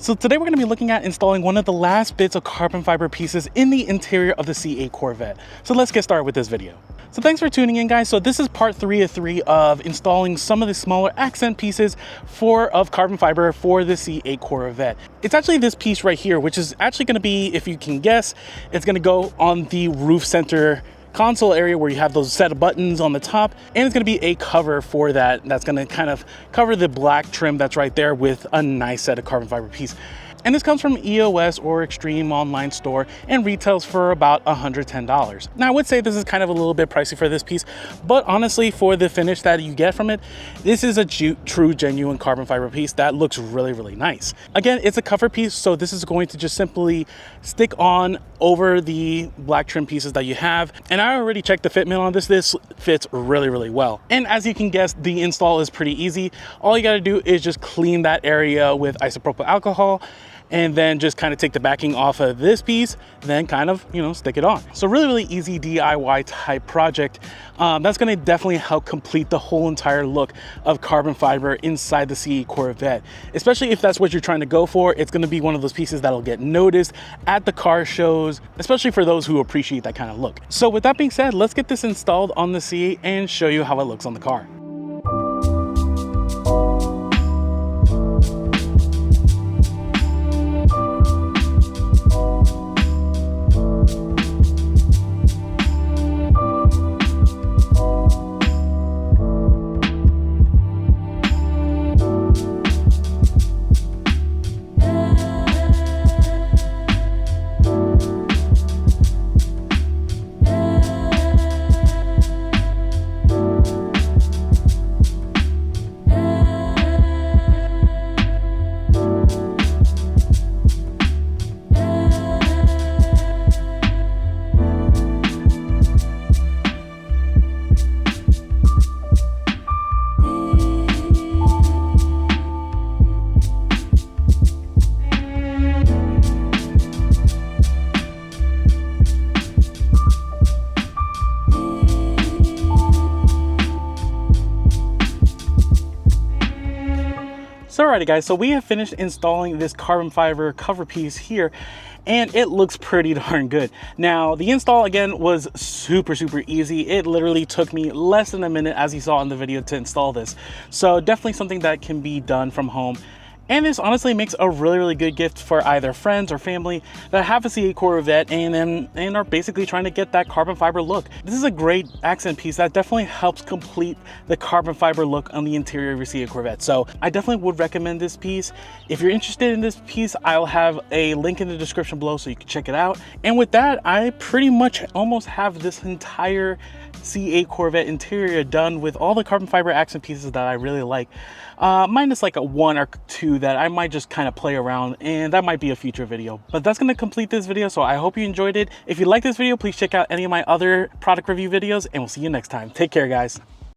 So today we're going to be looking at installing one of the last bits of carbon fiber pieces in the interior of the C8 Corvette. So let's get started with this video. So thanks for tuning in, guys. So this is part 3 of 3 of installing some of the smaller accent pieces of carbon fiber for the C8 Corvette. It's actually this piece right here, which is actually going to be, if you can guess, it's going to go on the roof center console area where you have those set of buttons on the top, and it's going to be a cover for that's going to kind of cover the black trim that's right there with a nice set of carbon fiber piece. And this comes from EOS or Extreme online store and retails for about $110. Now I would say this is kind of a little bit pricey for this piece, but honestly for the finish that you get from it, this is a true genuine carbon fiber piece that looks really, really nice. Again, it's a cover piece, so this is going to just simply stick on over the black trim pieces that you have. And I already checked the fitment on this. This fits really, really well. And as you can guess, the install is pretty easy. All you got to do is just clean that area with isopropyl alcohol, and then just kind of take the backing off of this piece, then kind of, stick it on. So really, really easy DIY type project. That's gonna definitely help complete the whole entire look of carbon fiber inside the C8 Corvette. Especially if that's what you're trying to go for, it's gonna be one of those pieces that'll get noticed at the car shows, especially for those who appreciate that kind of look. So with that being said, let's get this installed on the C8 and show you how it looks on the car. So alrighty guys, so we have finished installing this carbon fiber cover piece here, and it looks pretty darn good. Now the install again was super easy. It literally took me less than a minute, as you saw in the video, to install this. So definitely something that can be done from home. And this honestly makes a really good gift for either friends or family that have a C8 Corvette and are basically trying to get that carbon fiber look. This is a great accent piece that definitely helps complete the carbon fiber look on the interior of your C8 Corvette. So I definitely would recommend this piece. If you're interested in this piece, I'll have a link in the description below so you can check it out. And with that, I pretty much almost have this entire C8 Corvette interior done with all the carbon fiber accent pieces that I really like. Minus like a 1 or 2 that I might just kind of play around, and that might be a future video. But that's going to complete this video, so I hope you enjoyed it. If you like this video, please check out any of my other product review videos, and we'll see you next time. Take care, guys.